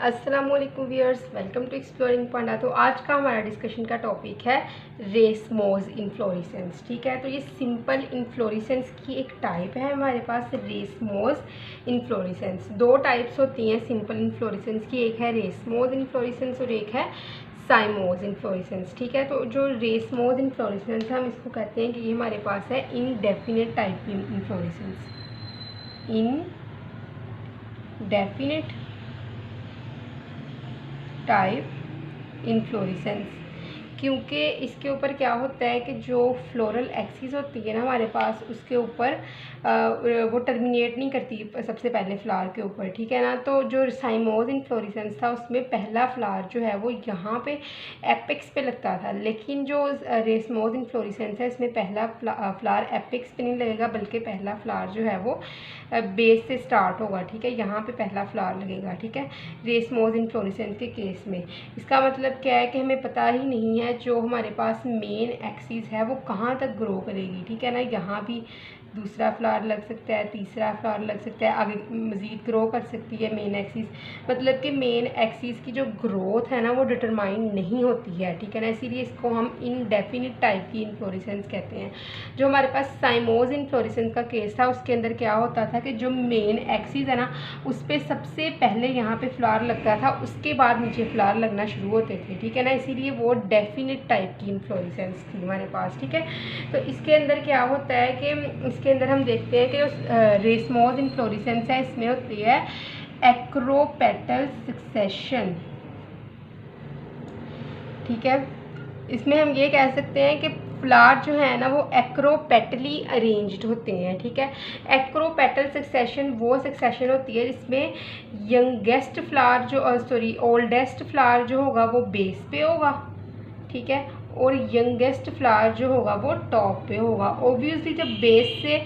अस्सलामुअलैकुम viewers, welcome to exploring पांडा। तो आज का हमारा डिस्कशन का टॉपिक है रेसमोज इन्फ्लोरेसेंस। ठीक है, तो ये सिंपल इन्फ्लोरेसेंस की एक टाइप है हमारे पास, रेसमोज इन्फ्लोरेसेंस। दो टाइप्स होती हैं सिंपल इन्फ्लोरेसेंस की, एक है रेसमोज इन्फ्लोरेसेंस और एक है साइमोज इन्फ्लोरेसेंस। ठीक है, तो जो रेसमोज इन्फ्लोरेसेंस है हम इसको कहते हैं कि ये हमारे पास है इनडेफिनिट टाइप की इन्फ्लोरेसेंस। इनडेफिनिट टाइप इन्फ्लोरेसेंस, क्योंकि इसके ऊपर क्या होता है कि जो फ्लोरल एक्सिस होती है ना हमारे पास, उसके ऊपर वो टर्मिनेट नहीं करती सबसे पहले फ्लावर के ऊपर। ठीक है ना, तो जो साइमोज इन्फ्लोरेसेंस था उसमें पहला फ्लावर जो है वो यहाँ पे एपेक्स पे लगता था, लेकिन जो रेसमोज इन्फ्लोरेसेंस है इसमें पहला फ्लावर एपेक्स पे नहीं लगेगा, बल्कि पहला फ्लावर जो है वो बेस से स्टार्ट होगा। ठीक है, यहाँ पे पहला फ्लावर लगेगा। ठीक है, रेसमोज इन्फ्लोरेसेंस के केस में इसका मतलब क्या है कि हमें पता ही नहीं है जो हमारे पास मेन एक्सिस है वो कहाँ तक ग्रो करेगी। ठीक है ना, यहाँ भी दूसरा फ्लावर लग सकता है, तीसरा फ्लावर लग सकता है, आगे मज़ीद ग्रो कर सकती है मेन एक्सिस। मतलब कि मेन एक्सिस की जो ग्रोथ है ना वो डिटरमाइन नहीं होती है। ठीक है ना, इसीलिए इसको हम इनडेफिनिट टाइप की इन्फ्लोरेसेंस कहते हैं। जो हमारे पास साइमोज इन्फ्लोरेसेंस का केस था उसके अंदर क्या होता था कि जो मेन एक्सिस है ना उस पर सबसे पहले यहाँ पे फ्लावर लगता था, उसके बाद नीचे फ्लावर लगना शुरू होते थे। ठीक है ना, इसीलिए वो डेफिनिट टाइप की इन्फ्लोरेसेंस थी हमारे पास। ठीक है, तो इसके अंदर क्या होता है कि इसके अंदर हम देखते हैं कि जो रेसमोज इन्फ्लोरेसेंस है इसमें होती है एक्रोपेटल सक्सेशन। ठीक है, इसमें हम ये कह सकते हैं कि फ्लावर जो है ना वो एक्रोपेटली अरेंज्ड होते हैं। ठीक है, एक्रोपेटल सक्सेशन वो सक्सेशन होती है जिसमें यंगेस्ट फ्लावर जो ओल्डेस्ट फ्लावर जो होगा वो बेस पे होगा। ठीक है, और यंगेस्ट फ्लावर जो होगा वो टॉप पे होगा। ऑब्वियसली जब बेस से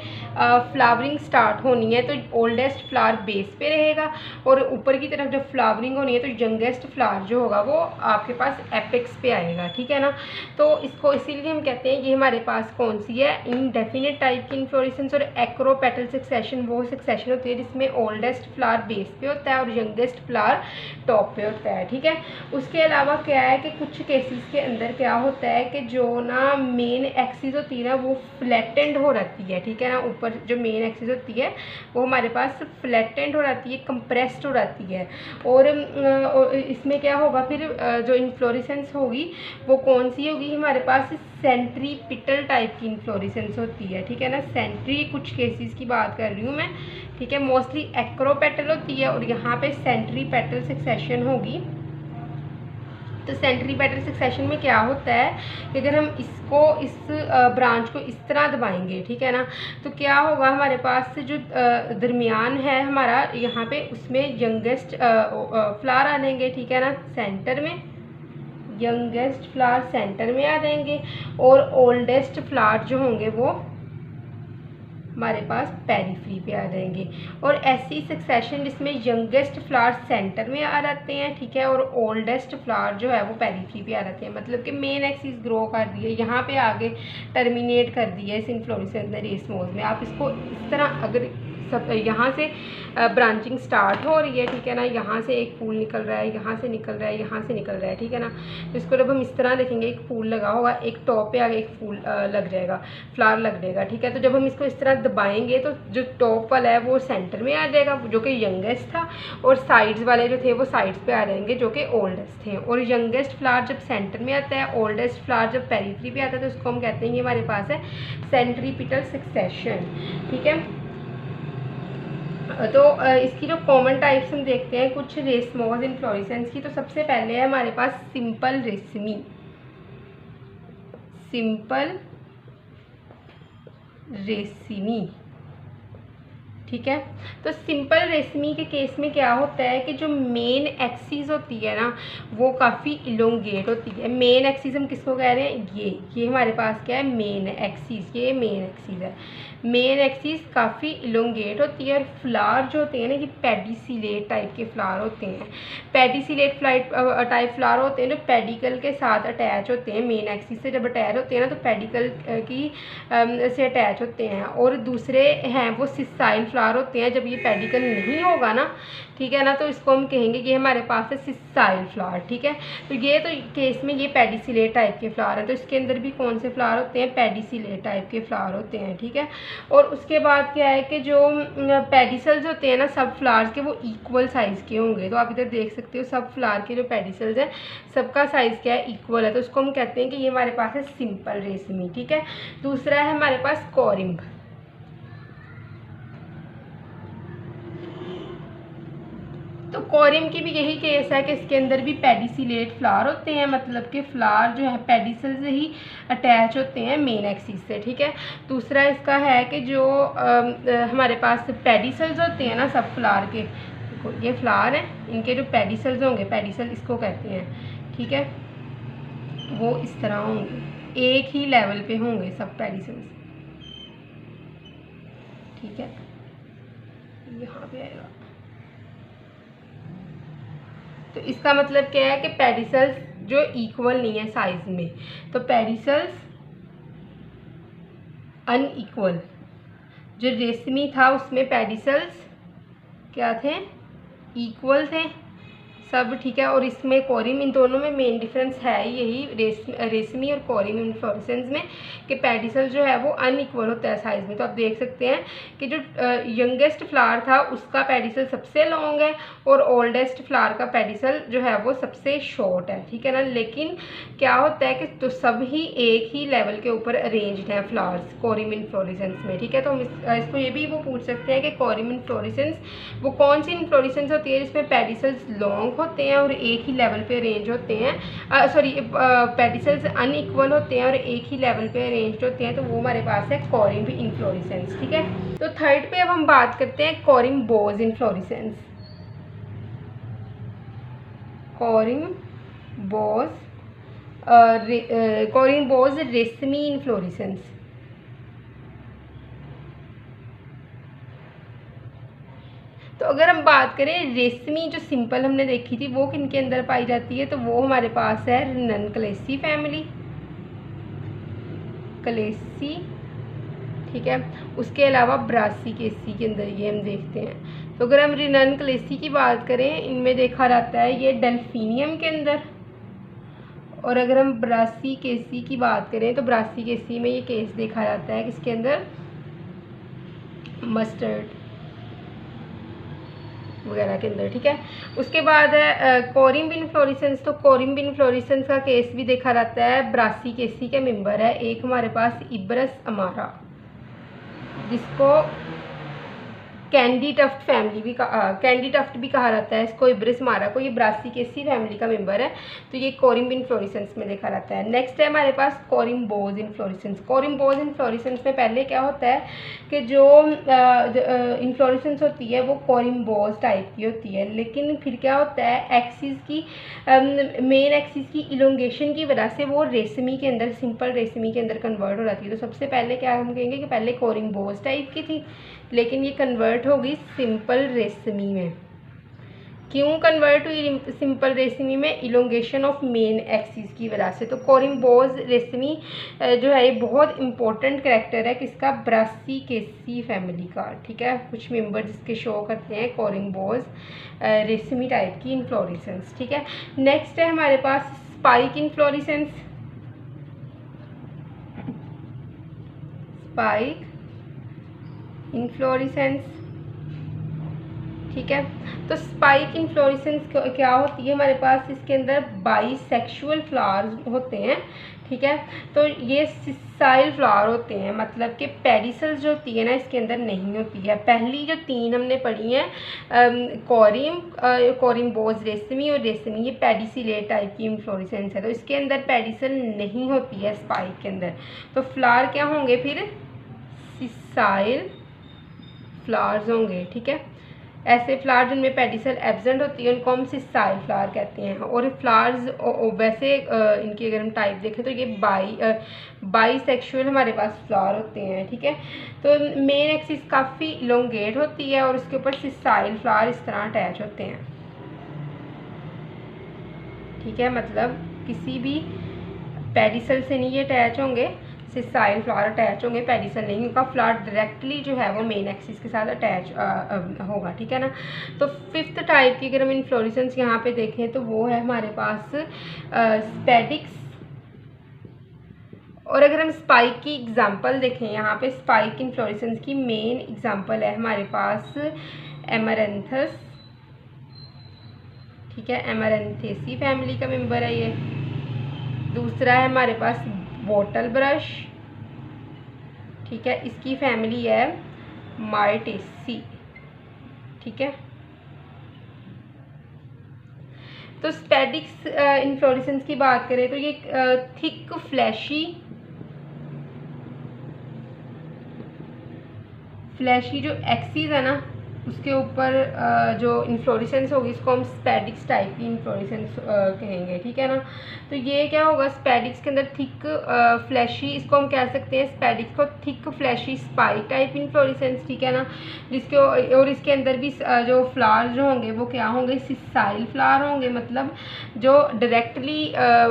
फ्लावरिंग स्टार्ट होनी है तो ओल्डेस्ट फ्लावर बेस पे रहेगा, और ऊपर की तरफ जब फ्लावरिंग होनी है तो यंगेस्ट फ्लावर जो होगा वो आपके पास एपेक्स पे आएगा। ठीक है ना, तो इसको इसीलिए हम कहते हैं ये हमारे पास कौन सी है, इनडेफिनिट टाइप की इन्फ्लोरेसेंस। और एक्रोपेटल सक्सेशन वो सक्सेशन होती है जिसमें ओल्डेस्ट फ्लावर बेस पे होता है और यंगेस्ट फ्लावर टॉप पे होता है। ठीक है, उसके अलावा क्या है कि कुछ केसेस के अंदर क्या होता है कि जो ना मेन एक्सिस होती है ना वो फ्लैटेंड हो रहती है। ठीक है ना, ऊपर जो मेन एक्सिस होती है वो हमारे पास फ्लैटेंड हो रहती है, कंप्रेस्ड हो रहती है। और इसमें क्या होगा फिर, जो इन्फ्लोरेसेंस होगी वो कौन सी होगी हमारे पास, सेंट्रीपिटल टाइप की इन्फ्लोरेसेंस होती है। ठीक है ना, सेंट्री कुछ केसेस की बात कर रही हूँ मैं। ठीक है, मोस्टली एक्रोपेटल होती है और यहाँ पे सेंट्रीपेटल सक्सेशन होगी। तो सेंट्रीपेटल सक्सेशन में क्या होता है कि अगर हम इस ब्रांच को इस तरह दबाएंगे, ठीक है ना, तो क्या होगा हमारे पास जो दरमियान है हमारा यहाँ पे उसमें यंगेस्ट फ्लावर आ जाएंगे। ठीक है ना, सेंटर में यंगेस्ट फ्लावर सेंटर में आ जाएंगे और ओल्डेस्ट फ्लावर जो होंगे वो हमारे पास पेरिफेरी पे आ जाएंगे। और ऐसी सक्सेशन जिसमें यंगेस्ट फ्लावर सेंटर में आ जाते हैं, ठीक है, और ओल्डेस्ट फ्लावर जो है वो पेरिफेरी पे आ जाते हैं। मतलब कि मेन एक्सिस ग्रो कर रही है, यहाँ पे आगे टर्मिनेट कर दी है इस इन्फ्लोरेसेंस ने रेसमोज में। आप इसको इस तरह अगर सब यहाँ से ब्रांचिंग स्टार्ट हो रही है, ठीक है ना, यहाँ से एक फूल निकल रहा है, यहाँ से निकल रहा है, यहाँ से निकल रहा है। ठीक है ना, तो इसको जब हम इस तरह देखेंगे, एक फूल लगा होगा, एक टॉप पे आगे एक फूल लग जाएगा, फ्लावर लग जाएगा। ठीक है, तो जब हम इसको इस तरह दबाएंगे तो जो टॉप वाला है वो सेंटर में आ जाएगा जो कि यंगेस्ट था, और साइड्स वाले जो थे वो साइड्स पे आ जाएंगे जो कि ओल्डेस्ट थे। और यंगेस्ट फ्लावर जब सेंटर में आता है, ओल्डेस्ट फ्लावर जब पेरिफेरी पे आता है, तो उसको हम कहते हैं ये हमारे पास है सेंट्रीपिटल सक्सेशन। ठीक है, तो इसकी जो कॉमन टाइप्स हम देखते हैं कुछ रेसमोज इन्फ्लोरेसेंस की। तो सबसे पहले है हमारे पास सिंपल रेशमी। सिंपल रेशमी, ठीक है, तो सिंपल रेशमी के केस में क्या होता है कि जो मेन एक्सिस होती है ना वो काफ़ी इलोंगेट होती है। मेन एक्सिस हम किसको कह रहे हैं, ये हमारे पास क्या है, मेन एक्सिस, ये मेन एक्सिस है। मेन एक्सिस काफ़ी इलोंगेट होती है और फ्लावर जो होते हैं ना ये पेडिसिलेट टाइप के फ्लावर होते हैं। पेडिसिलेट टाइप फ्लावर होते हैं जो पेडिकल के साथ अटैच होते हैं, मेन एक्सिस से जब अटैच होते हैं ना तो पेडिकल की से अटैच होते हैं। और दूसरे हैं वो सिसाइल फ्लावर होते हैं, जब ये पेडिकल नहीं होगा ना, ठीक है ना, तो इसको हम कहेंगे कि हमारे पास है सिसाइल फ्लावर, ठीक है। तो ये तो केस में ये पेडिसिलेट टाइप के फ्लावर हैं, तो इसके अंदर भी कौन से फ्लावर होते हैं, पेडिसिलेट टाइप के फ्लावर होते हैं, ठीक है। और उसके बाद क्या है कि जो पेडिसल्स होते हैं ना सब फ्लावर्स के, वो इक्वल साइज़ के होंगे। तो आप इधर देख सकते हो सब फ्लावर के जो पेडिसल्स हैं सबका साइज़ क्या है, इक्वल है, तो उसको हम कहते हैं कि ये हमारे पास है सिंपल रेशमी, ठीक है। दूसरा है हमारे पास कोरिम्ब। तो कोरिम की भी यही केस है कि इसके अंदर भी पेडिसिलेट फ्लावर होते हैं, मतलब कि फ्लावर जो है पेडिसल से ही अटैच होते हैं मेन एक्सिस से, ठीक है। दूसरा इसका है कि जो हमारे पास पेडिसल्स होते हैं ना सब फ्लावर के, ये फ्लावर हैं, इनके जो पेडिसल्स होंगे, पेडिसल इसको कहते हैं, ठीक है, वो इस तरह होंगे, एक ही लेवल पे होंगे सब पेडिसल्स, ठीक है। यहाँ पे आएगा, तो इसका मतलब क्या है कि पेडिसल्स जो इक्वल नहीं है साइज में, तो पेडिसल्स अनइक्वल, जो रेशमी था उसमें पेडिसल्स क्या थे, इक्वल थे सब, ठीक है। और इसमें कोरिम, इन दोनों में मेन डिफरेंस है यही रेशमी और कोरिम इन्फ्लोरेसेंस में, कि पेडिसल जो है वो अनइक्वल होता है साइज़ में। तो आप देख सकते हैं कि जो यंगेस्ट फ्लावर था उसका पेडिसल सबसे लॉन्ग है और ओल्डेस्ट फ्लावर का पेडिसल जो है वो सबसे शॉर्ट है, ठीक है ना। लेकिन क्या होता है कि तो सभी एक ही लेवल के ऊपर अरेंज्ड हैं फ्लावर्स कोरिम इन्फ्लोरेसेंस में, ठीक है। तो हम इसको ये भी वो पूछ सकते हैं कि कोरिम इन्फ्लोरेसेंस वो कौन सी इन्फ्लोरेसेंस होती है जिसमें पेडिसल्स लॉन्ग होते हैं और एक ही लेवल पे अरेंज होते हैं, पेडिसल्स अनइक्वल होते हैं और एक ही लेवल पे अरेंज होते हैं, तो वो हमारे पास है कोरिम इन्फ्लोरेसेंस, ठीक है। तो थर्ड पे अब हम बात करते हैं कोरिम बोज इन्फ्लोरेसेंस। कोरिम बोज रेशमी इन्फ्लोरेसेंस। तो अगर हम बात करें रेशमी जो सिंपल हमने देखी थी वो किनके अंदर पाई जाती है, तो वो हमारे पास है रिननक्लेसी फैमिली, क्लेसी, ठीक है। उसके अलावा ब्रासिकेसी के अंदर ये हम देखते हैं। तो अगर हम रिननक्लेसी की बात करें, इनमें देखा जाता है ये डेल्फिनियम के अंदर, और अगर हम ब्रासिकेसी की बात करें तो ब्रासिकेसी में ये केस देखा जाता है किसके अंदर, मस्टर्ड वगैरह के अंदर, ठीक है। उसके बाद है कोरिम इन्फ्लोरेसेंस। तो कोरिम इन्फ्लोरेसेंस का केस भी देखा जाता है, ब्रासिकेसी के मेंबर है एक हमारे पास इब्रस अमारा, जिसको कैंडी टफ्ट फैमिली भी कैंडी टफ्ट भी कहा जाता है इसको, इब्रस अमारा को, ये ब्रासिकेसी फैमिली का मेंबर है, तो ये कोरिम इन्फ्लोरेसेंस में देखा जाता है। नेक्स्ट है हमारे पास कोरिम बोज इन्फ्लोरेसेंस। कोरिम बोज इन्फ्लोरेसेंस में पहले क्या होता है कि जो इन्फ्लोरेसेंस होती है वो कोरिम बोज टाइप की होती है, लेकिन फिर क्या होता है एक्सिस की मेन एक्सिस की इलोंगेशन की वजह से वो रेशमी के अंदर, सिंपल रेशमी के अंदर कन्वर्ट हो जाती है। तो सबसे पहले क्या हम कहेंगे कि पहले कोरिम बोज टाइप की थी, लेकिन ये कन्वर्ट हो गई सिंपल रेशमी में। क्यों कन्वर्ट हुई सिंपल रेशमी में, इलोंगेशन ऑफ मेन एक्सिस की वजह से। तो कोरिम बोज रेशमी जो है ये बहुत इंपॉर्टेंट कैरेक्टर है किसका, ब्रासिकेसी फैमिली का, ठीक है। कुछ मेंबर जिसके शो करते हैं कोरिम बोज रेशमी टाइप की इन्फ्लोरेसेंस, ठीक है। नेक्स्ट है हमारे पास स्पाइक इन्फ्लोरेसेंस। स्पाइक इन्फ्लोरेसेंस, ठीक है। तो स्पाइक इन्फ्लोरेसेंस क्या होती है हमारे पास, इसके अंदर बाइसेक्सुअल फ्लावर्स होते हैं, ठीक है। तो ये सिसाइल फ्लावर होते हैं, मतलब कि पेडिसल्स जो होती है ना इसके अंदर नहीं होती है। पहली जो तीन हमने पढ़ी हैं कोरिम बोज रेशमी और रेशमी, ये पेडिसिलेट टाइप की इन्फ्लोरेसेंस है, तो इसके अंदर पेडिसल नहीं होती है स्पाइक के अंदर। तो फ्लावर क्या होंगे फिर, सिसाइल फ्लावर्स होंगे, ठीक है। ऐसे फ्लावर जिनमें पेडिसल एब्सेंट होती है उनको हम सिसाइल फ्लावर कहते हैं। और फ्लावर्स वैसे इनकी अगर हम टाइप देखें तो ये बाईसेक्सुअल हमारे पास फ्लावर होते हैं, ठीक है। तो मेन एक्सिस काफ़ी इलोंगेट होती है और उसके ऊपर सिसाइल फ्लावर इस तरह अटैच होते हैं, ठीक है। मतलब किसी भी पेडिसल से नहीं ये अटैच होंगे, सिसाइल फ्लावर अटैच होंगे, पेडिसल नहीं होगा। फ्लावर डायरेक्टली जो है वो मेन एक्सिस के साथ अटैच होगा, ठीक है ना। तो फिफ्थ टाइप की अगर हम इन्फ्लोरेसेंस यहाँ पे देखें तो वो है हमारे पास स्पेडिक्स। और अगर हम स्पाइक की एग्जांपल देखें यहाँ पे, स्पाइक इन्फ्लोरेसेंस की मेन एग्जांपल है हमारे पास एमरैंथस, ठीक है, एमरैंथेसी फैमिली का मेंबर है ये। दूसरा है हमारे पास बॉटल ब्रश, ठीक है, इसकी फैमिली है मार्टेसी, ठीक है। तो स्पेडिक्स इन्फ्लोरेसेंस की बात करें तो ये थिक फ्लैशी जो एक्सिस है ना उसके ऊपर जो इन्फ्लोरेसेंस होगी इसको हम स्पेडिक्स टाइप की इन्फ्लोरेसेंस कहेंगे, ठीक है ना। तो ये क्या होगा, स्पेडिक्स के अंदर थिक फ्लैशी, इसको हम कह सकते हैं स्पेडिक्स को thick fleshy spike type inflorescence, ठीक है ना। जिसके और इसके अंदर भी जो फ्लावर्स जो होंगे वो क्या होंगे, सिसाइल फ्लावर होंगे, मतलब जो डायरेक्टली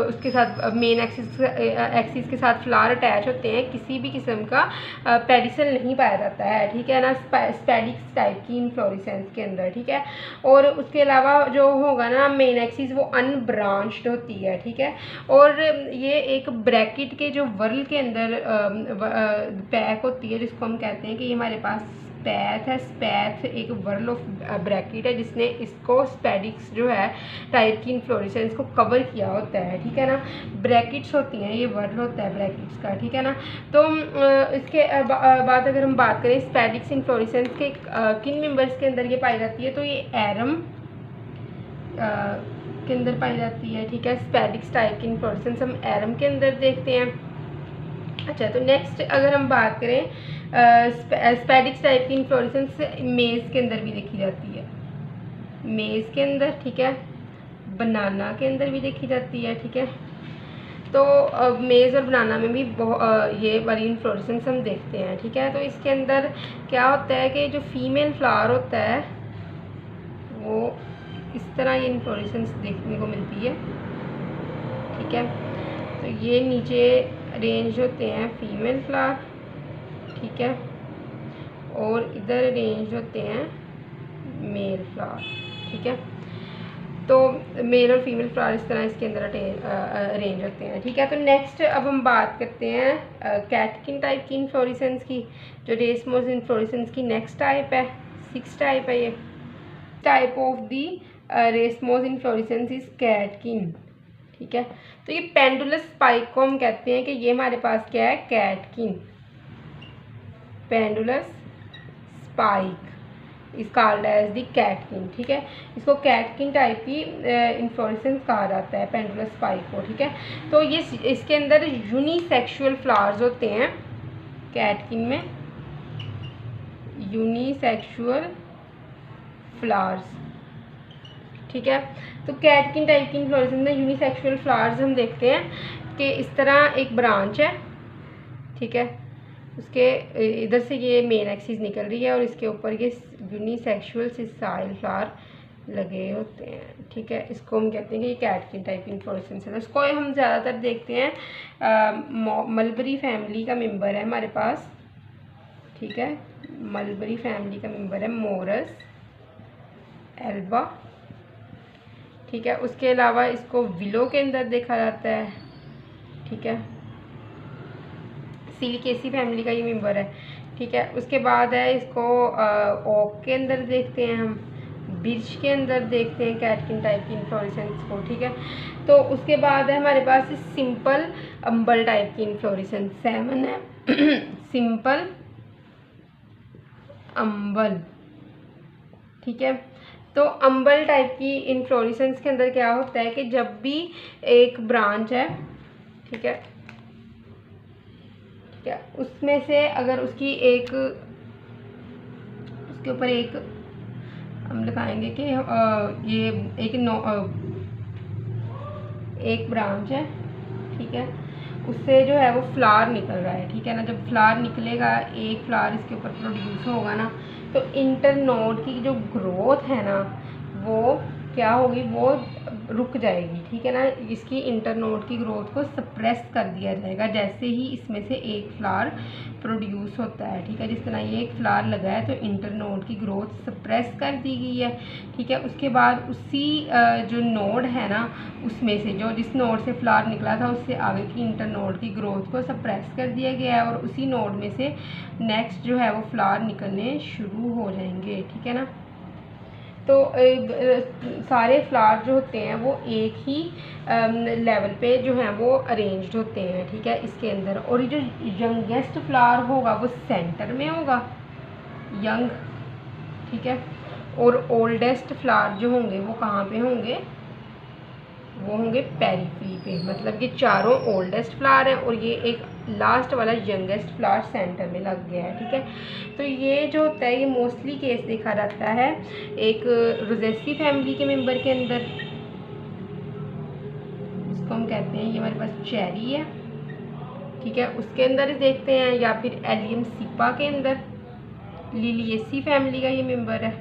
उसके साथ मेन एक्सिस के साथ फ्लावर अटैच होते हैं, किसी भी किस्म का पेडिसल नहीं पाया जाता है, ठीक है ना, स्पेडिक्स टाइप की इन्फ्लोरेसेंस के अंदर, ठीक है। और उसके अलावा जो होगा ना मेन एक्सिस वो अनब्रांच्ड होती है, ठीक है। और ये एक ब्रैकेट के जो वर्ल के अंदर पैक होती है, जिसको हम कहते हैं कि ये हमारे पास स्पैथ है। स्पैथ एक वर्ल ऑफ ब्रैकेट है जिसने इसको स्पेडिक्स जो है टाइप की इन्फ्लोरेसेंस को कवर किया होता है, ठीक है ना। ब्रैकेट्स होती हैं, ये वर्ल होता है ब्रैकेट्स का, ठीक है ना। तो इसके बाद अगर हम बात करें स्पेडिक्स इन्फ्लोरेसेंस के किन मेंबर्स के अंदर ये पाई जाती है, तो ये एरम के अंदर पाई जाती है, ठीक है। स्पेडिक्स टाइप की इन्फ्लोरेसेंस हम एरम के अंदर देखते हैं। अच्छा, तो नेक्स्ट अगर हम बात करें स्पेडिक्स टाइप की इन्फ्लोरेसेंस मेज़ के अंदर भी देखी जाती है, मेज़ के अंदर, ठीक है, बनाना के अंदर भी देखी जाती है, ठीक है। तो मेज़ और बनाना में भी ये वाली इन्फ्लोरेसेंस हम देखते हैं, ठीक है। तो इसके अंदर क्या होता है कि जो फीमेल फ्लावर होता है वो इस तरह ये इन्फ्लोरेसेंस देखने को मिलती है, ठीक है। तो ये नीचे अरेंज होते हैं फीमेल फ्लावर, ठीक है, और इधर अरेंज होते हैं मेल फ्लावर, ठीक है। तो मेल और फीमेल फ्लावर इस तरह इसके अंदर अरेंज होते हैं, ठीक है। तो नेक्स्ट अब हम बात करते हैं कैटकिन टाइप की इन्फ्लोरेसेंस की, जो रेसमोस इन्फ्लोरेसेंस की नेक्स्ट टाइप है, 6 टाइप है ये। Type of the racemose inflorescence is catkin, ठीक है। तो ये पेंडुलस स्पाइक को हम कहते हैं कि ये हमारे पास क्या है, catkin, pendulous spike is called as the catkin, ठीक है। इसको कैटकिन टाइप की इन्फ्लोरेसेंस कहा जाता है, पेंडुलस स्पाइक को, ठीक है। तो ये इसके अंदर यूनिसेक्सुअल फ्लावर्स होते हैं, कैटकिन में यूनिसेक्सुअल फ्लावर्स, ठीक है। तो कैटकिन टाइप की इन्फ्लोरेसेंस में यूनिसेक्सुअल फ्लावर्स हम देखते हैं कि इस तरह एक ब्रांच है, ठीक है, उसके इधर से ये मेन एक्सिस निकल रही है और इसके ऊपर ये यूनिसेक्सुअल सिसाइल फ्लावर लगे होते हैं, ठीक है। इसको हम कहते हैं कि ये कैटकिन टाइप इन्फ्लोरेसेंस है। इसको हम ज़्यादातर देखते हैं मलबरी फैमिली का मेंबर है हमारे पास, ठीक है, मलबरी फैमिली का मेंबर है मोरस एल्बा, ठीक है। उसके अलावा इसको विलो के अंदर देखा जाता है, ठीक है, सिलिकेसी फैमिली का ये मेंबर है, ठीक है। उसके बाद है इसको ओक के अंदर देखते हैं हम, बिर्च के अंदर देखते हैं कैटकिन टाइप की इन्फ्लोरेसेंस को, ठीक है। तो उसके बाद है हमारे पास सिंपल अम्बल टाइप की इन्फ्लोरेसेंस 7 है सिंपल अम्बल, ठीक है। तो अम्बल टाइप की इन्फ्लोरेसेंस के अंदर क्या होता है कि जब भी एक ब्रांच है, ठीक है, ठीक है, उसमें से अगर उसकी एक उसके ऊपर एक हम लगाएंगे कि ये एक ब्रांच है, ठीक है, उससे जो है वो फ्लावर निकल रहा है, ठीक है ना। जब फ्लावर निकलेगा, एक फ्लावर इसके ऊपर प्रोड्यूस होगा ना, तो इंटरनोड की जो ग्रोथ है ना वो क्या होगी, वो रुक जाएगी, ठीक है ना। इसकी इंटरनोड की ग्रोथ को सप्रेस कर दिया जाएगा जैसे ही इसमें से एक फ्लावर प्रोड्यूस होता है, ठीक है। जिस तरह ये एक फ्लावर लगा है तो इंटरनोड की ग्रोथ सप्रेस कर दी गई है, ठीक है। उसके बाद उसी जो नोड है ना, उसमें से जो जिस नोड से फ्लावर निकला था उससे आगे की इंटरनोड की ग्रोथ को सप्रेस कर दिया गया है, और उसी नोड में से नेक्स्ट जो है वो फ्लावर निकलने शुरू हो जाएंगे, ठीक है ना। तो सारे फ्लावर जो होते हैं वो एक ही लेवल पे जो हैं वो अरेंज्ड होते हैं, ठीक है, इसके अंदर। और ये जो यंगेस्ट फ्लावर होगा वो सेंटर में होगा, यंग, ठीक है। और ओल्डेस्ट फ्लावर जो होंगे वो कहाँ पे होंगे, वो होंगे पेरिफेरी पे, मतलब ये चारों ओल्डेस्ट फ्लावर हैं और ये एक लास्ट वाला यंगेस्ट फ्लावर सेंटर में लग गया है, ठीक है। तो ये जो होता है ये मोस्टली केस देखा जाता है एक रोजेसी फैमिली के मेंबर के अंदर, इसको हम कहते हैं, ये हमारे पास चेरी है, ठीक है, उसके अंदर देखते हैं, या फिर एलियम सिपा के अंदर, लिलिएसी फैमिली का ये मेंबर है,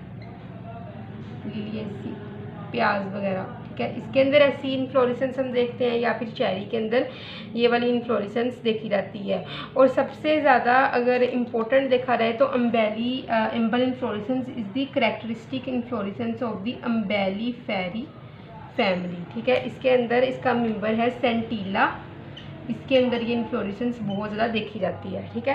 लिलिएसी प्याज वगैरह, ठीक है, इसके अंदर ऐसी इन्फ्लोरेसेंस हम देखते हैं, या फिर चेरी के अंदर ये वाली इन्फ्लोरेसेंस देखी जाती है। और सबसे ज़्यादा अगर इम्पोर्टेंट देखा जाए तो humble inflorescence is the characteristic inflorescence of the Umbelliferae family, ठीक है। इसके अंदर इसका मेंबर है सेंटीला, इसके अंदर ये इन्फ्लोरेसेंस बहुत ज़्यादा देखी जाती है, ठीक है।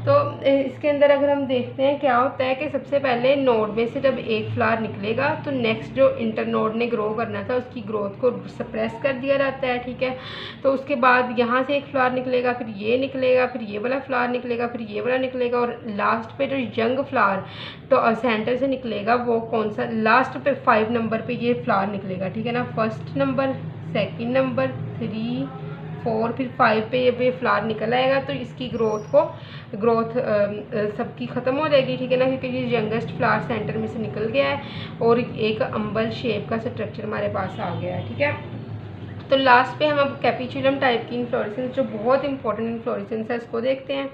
तो इसके अंदर अगर हम देखते हैं क्या होता है कि सबसे पहले नोड में से जब एक फ्लावर निकलेगा तो नेक्स्ट जो इंटर नोड ने ग्रो करना था उसकी ग्रोथ को सप्रेस कर दिया जाता है, ठीक है। तो उसके बाद यहाँ से एक फ्लावर निकलेगा, फिर ये निकलेगा, फिर ये वाला फ्लावर निकलेगा, फिर ये वाला निकलेगा, और लास्ट पे जो यंग फ्लावर तो सेंटर से निकलेगा वो कौन सा, लास्ट पे 5 नंबर पे ये फ्लावर निकलेगा, ठीक है ना। फर्स्ट नंबर, सेकंड नंबर, 3, 4, फिर 5 पे ये फ्लावर निकल आएगा, तो इसकी ग्रोथ सबकी ख़त्म हो जाएगी, ठीक है ना, क्योंकि ये यंगेस्ट फ्लावर सेंटर में से निकल गया है और एक अम्बल शेप का स्ट्रक्चर हमारे पास आ गया है, ठीक है। तो लास्ट पे हम अब कैपिचुलम टाइप की इन्फ्लोरेसेंस जो बहुत इंपॉर्टेंट इन्फ्लोरेसेंस है उसको देखते हैं।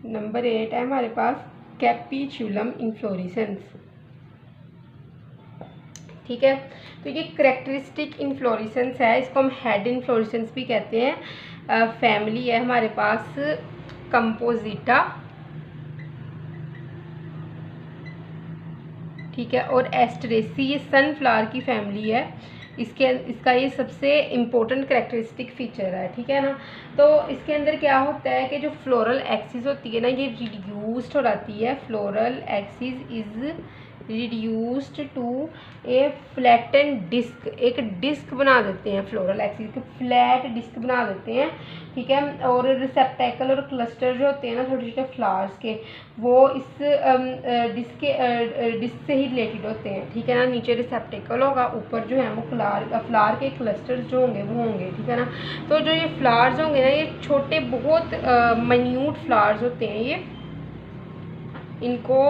नंबर 8 है हमारे पास कैपिचुलम इन्फ्लोरेसेंस, ठीक है। तो ये करेक्टरिस्टिक इन्फ्लोरेसेंस है, इसको हम हेड इन्फ्लोरेसेंस भी कहते हैं। फैमिली है हमारे पास कंपोजिटा, ठीक है, और एस्टरेसी, ये सनफ्लावर की फैमिली है, इसका ये सबसे इम्पोर्टेंट करेक्टरिस्टिक फीचर है, ठीक है ना। तो इसके अंदर क्या होता है कि जो फ्लोरल एक्सिस होती है ना ये रिड्यूस्ड हो जाती है, floral axis is reduced to a flatten disc, एक डिस्क बना देते हैं, फ्लोरल एक्सिस की फ्लैट डिस्क बना देते हैं, ठीक है। और रिसेप्टेकल और क्लस्टर जो होते हैं ना छोटे छोटे फ्लावर्स के, वो इस डिस्क से ही रिलेटेड होते हैं, ठीक है ना। नीचे रिसेप्टेकल होगा, ऊपर जो है वो फ्लावर के क्लस्टर्स जो होंगे वो होंगे, ठीक है ना। तो जो ये फ्लावर्स होंगे ना ये छोटे बहुत माइन्यूट फ्लावर्स होते हैं, ये इनको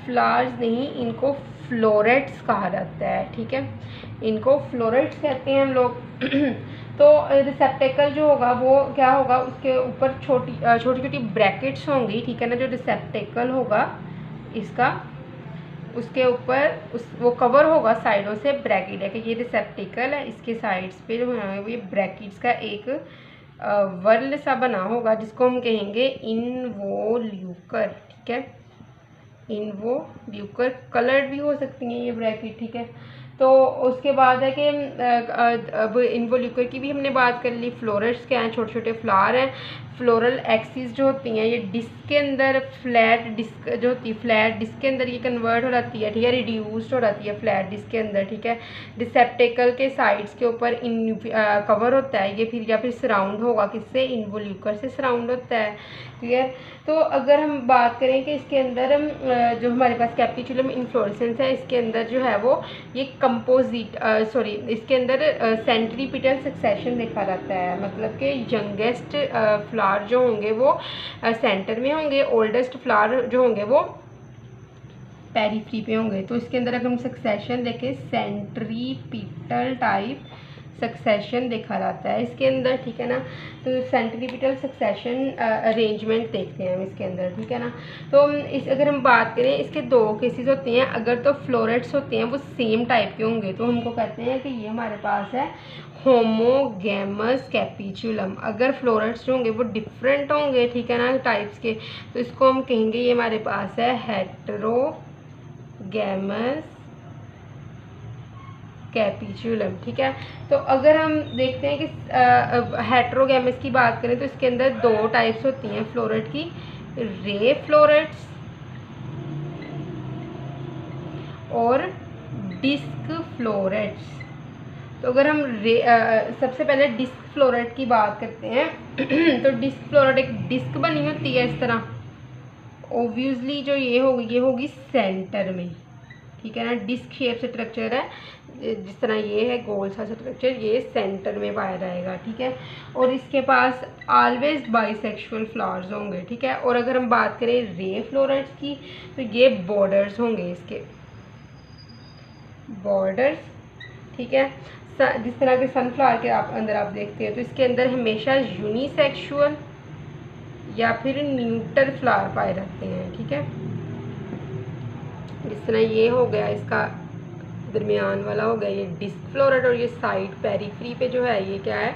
फ्लावर्स नहीं, इनको फ्लोरेट्स कहा जाता है, ठीक है, इनको फ्लोरेट्स कहते हैं हम लोग। तो रिसेप्टेकल जो होगा वो क्या होगा, उसके ऊपर छोटी छोटी ब्रैकेट्स होंगी, ठीक है ना। जो रिसेप्टेकल होगा इसका, उसके ऊपर वो कवर होगा साइडों से, ब्रैकेट है कि ये रिसेप्टेकल है, इसके साइड्स पे जो है ये ब्रैकेट्स का एक वर्ल सा बना होगा जिसको हम कहेंगे इनवोल्यूकर, ठीक है, इनवोल्यूकर। कलर्ड भी हो सकती हैं ये ब्रैकेट, ठीक है। तो उसके बाद है कि अब इनवोल्यूकर की भी हमने बात कर ली। फ्लोरेट्स क्या हैं, छोटे छोटे फ्लावर हैं। फ्लोरल एक्सिस जो होती हैं ये डिस्क के अंदर, फ्लैट डिस्क जो होती है फ्लैट डिस्क के अंदर ये कन्वर्ट हो जाती है, ठीक है, रिड्यूस्ड हो जाती है फ्लैट डिस्क के अंदर, ठीक है। रिसेप्टेकल के साइड्स के ऊपर कवर होता है ये, फिर या फिर सराउंड होगा किससे, इनवोल्यूकर से सराउंड होता है, क्लियर। तो अगर हम बात करें कि इसके अंदर जो हमारे पास कैपिचुलम इन्फ्लोरेसेंस है, इसके अंदर जो है वो ये इसके अंदर सेंट्रीपिटल सक्सेशन देखा जाता है, मतलब कि यंगेस्ट फ्लावर जो होंगे वो सेंटर में होंगे, ओल्डेस्ट फ्लावर जो होंगे वो पेरिफेरी पे होंगे। तो इसके अंदर अगर हम सक्सेशन देखें, सेंट्रीपिटल टाइप सक्सेशन देखा जाता है इसके अंदर, ठीक है ना। तो सेंट्रीपिटल सक्सेशन अरेंजमेंट देखते हैं हम इसके अंदर, ठीक है ना। तो अगर हम बात करें इसके दो केसेस होते हैं। अगर तो फ्लोरेट्स होते हैं वो सेम टाइप के होंगे तो हमको कहते हैं कि ये हमारे पास है होमोगैमस कैपिचुलम। अगर फ्लोरेट्स जो होंगे वो डिफरेंट होंगे, ठीक है ना, टाइप्स के, तो इसको हम कहेंगे ये हमारे पास है हेटेरोगैमस कैपिचुलम, ठीक है। तो अगर हम देखते हैं कि हेटेरोगैमस की बात करें तो इसके अंदर दो टाइप्स होती हैं फ्लोरेट की, रे फ्लोरेट्स और डिस्क फ्लोरेट्स। तो अगर हम सबसे पहले डिस्क फ्लोरेट की बात करते हैं तो डिस्क फ्लोरेट एक डिस्क बनी होती है इस तरह, ऑब्वियसली जो ये होगी सेंटर में, ठीक है ना। डिस्क शेप स्ट्रक्चर है, जिस तरह ये है गोल सा स्ट्रक्चर, ये सेंटर में पाया जाएगा, ठीक है। और इसके पास ऑलवेज बाइसेक्सुअल फ्लावर्स होंगे, ठीक है। और अगर हम बात करें रे फ्लोरेट्स की तो ये बॉर्डर्स होंगे, इसके बॉर्डर्स, ठीक है। जिस तरह के सनफ्लावर के अंदर आप देखते हैं तो इसके अंदर हमेशा यूनिसेक्सुअल या फिर न्यूट्रल फ्लावर पाए जाते हैं, ठीक है। जिस तरह ये हो गया, इसका दरमियान वाला हो गया ये डिस्क फ्लोरेट, और ये साइड पेरीफ्री पे जो है ये क्या है,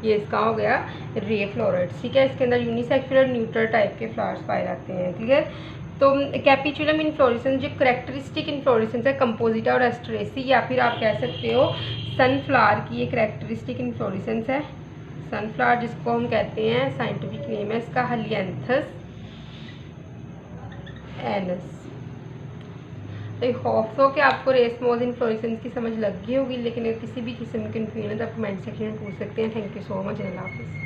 ये इसका हो गया रे फ्लोरेट, ठीक है। इसके अंदर यूनिसेक्सुअल और न्यूट्रल टाइप के फ्लावर्स पाए जाते हैं, क्लियर। तो कैपिचुलम इन्फ्लोरेसेंस जो करेक्टरिस्टिक इन्फ्लोरेसेंस है कंपोजिटा और एस्ट्रेसी, या फिर आप कह सकते हो सनफ्लावर की ये करेक्टरिस्टिक इन्फ्लोरेसेंस है। सनफ्लावर जिसको हम कहते हैं, साइंटिफिक नेम है इसका हेलियांथस एनस। तो होप सो कि आपको रेसमोस इन्फ्लोरेसेंस की समझ लग गई होगी, लेकिन अगर किसी भी किस्म की कन्फ्यूजन है तो आप कमेंट सेक्शन में पूछ सकते हैं। थैंक यू सो मच, अल्लाह हाफिज़।